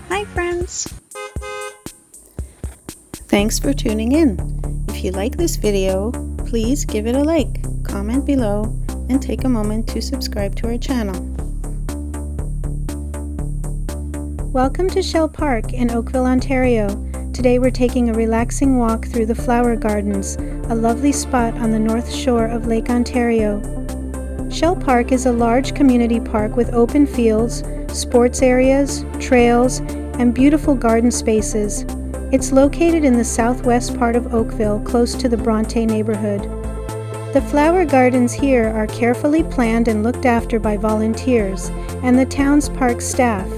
Hi friends! Thanks for tuning in. If you like this video, please give it a like, comment below, and take a moment to subscribe to our channel. Welcome to Shell Park in Oakville, Ontario. Today we're taking a relaxing walk through the flower gardens, a lovely spot on the north shore of Lake Ontario. Shell Park is a large community park with open fields, sports areas, trails, and beautiful garden spaces. It's located in the southwest part of Oakville, close to the Bronte neighborhood. The flower gardens here are carefully planned and looked after by volunteers and the town's park staff.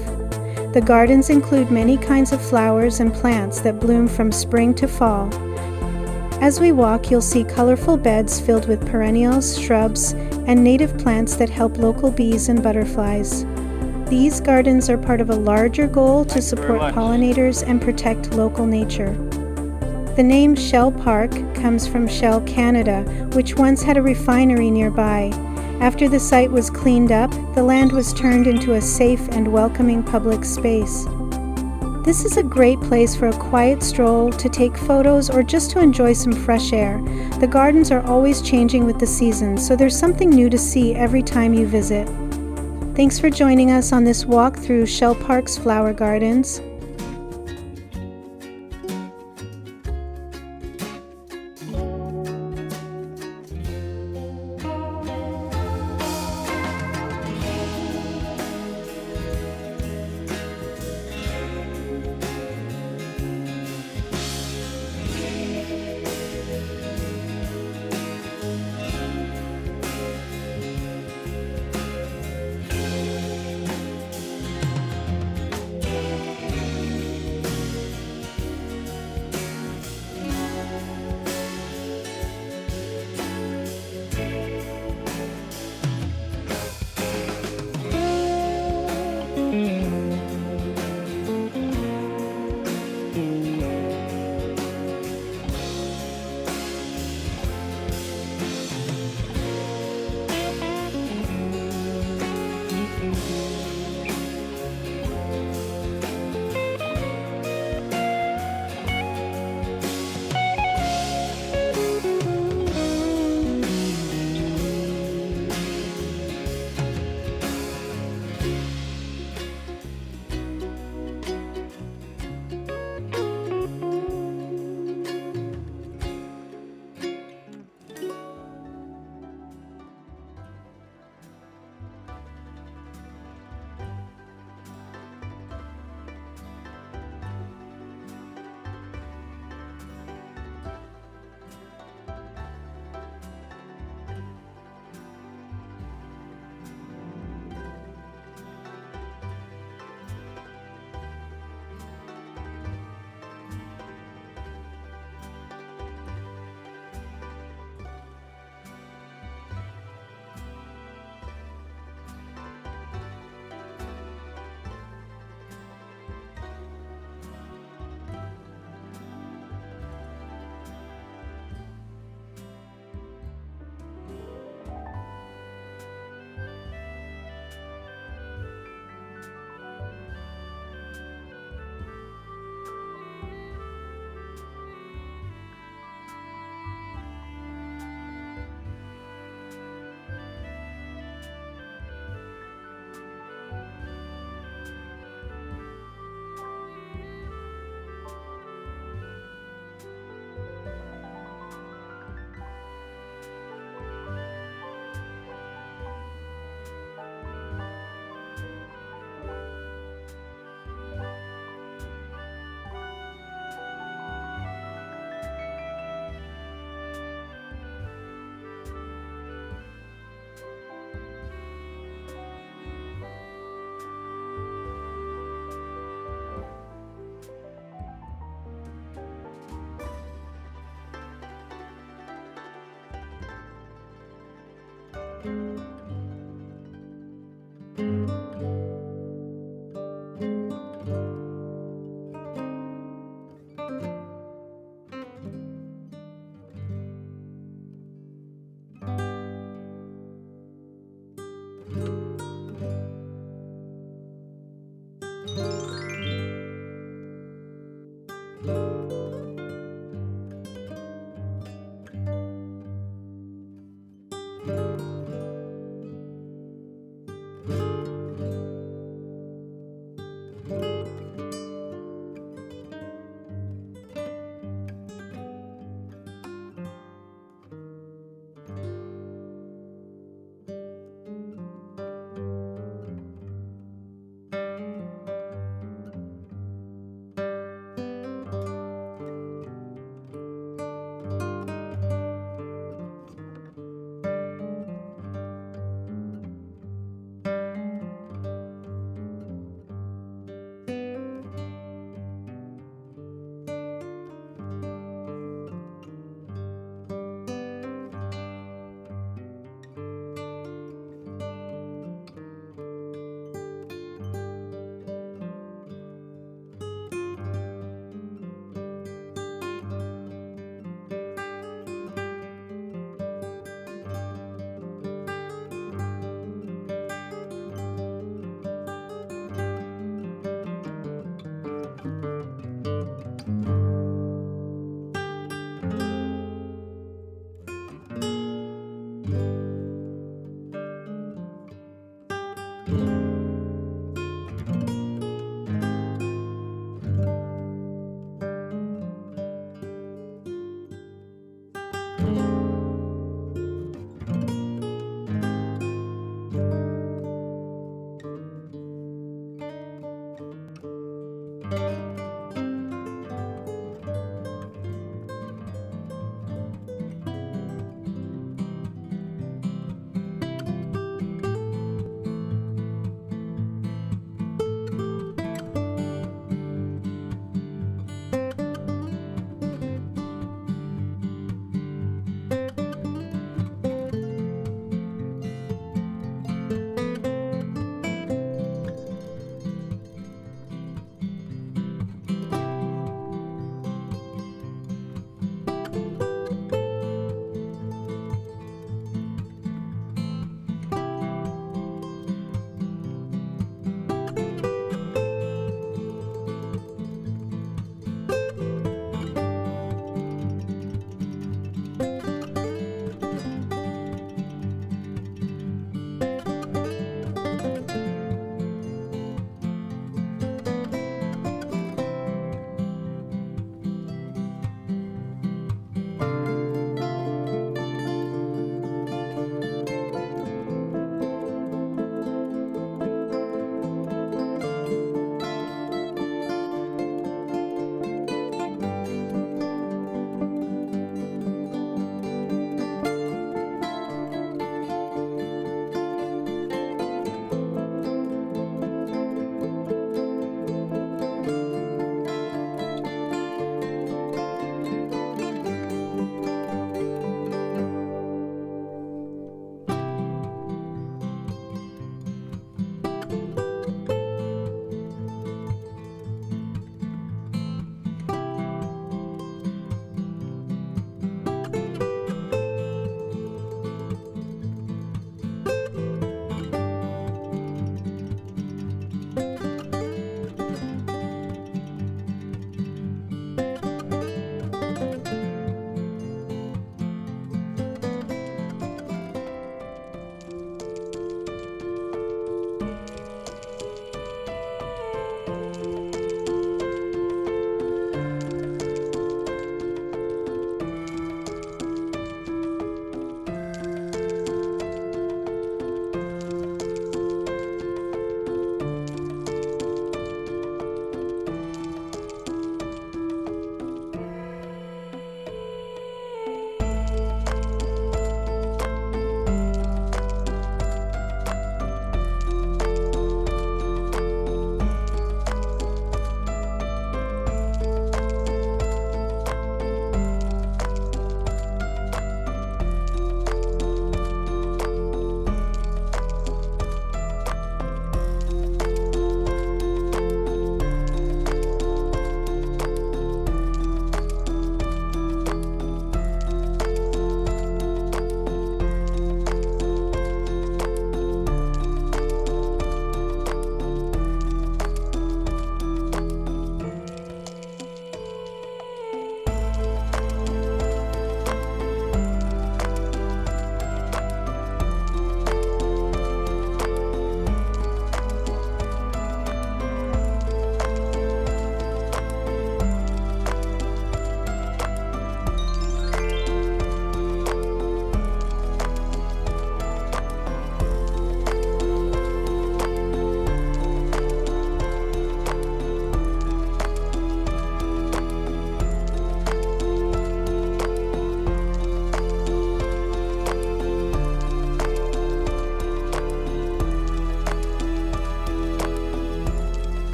The gardens include many kinds of flowers and plants that bloom from spring to fall. As we walk, you'll see colorful beds filled with perennials, shrubs, and native plants that help local bees and butterflies. These gardens are part of a larger goal to support pollinators and protect local nature. The name Shell Park comes from Shell, Canada, which once had a refinery nearby. After the site was cleaned up, the land was turned into a safe and welcoming public space. This is a great place for a quiet stroll, to take photos, or just to enjoy some fresh air. The gardens are always changing with the seasons, so there's something new to see every time you visit. Thanks for joining us on this walk through Shell Park's flower gardens.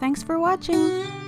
Thanks for watching!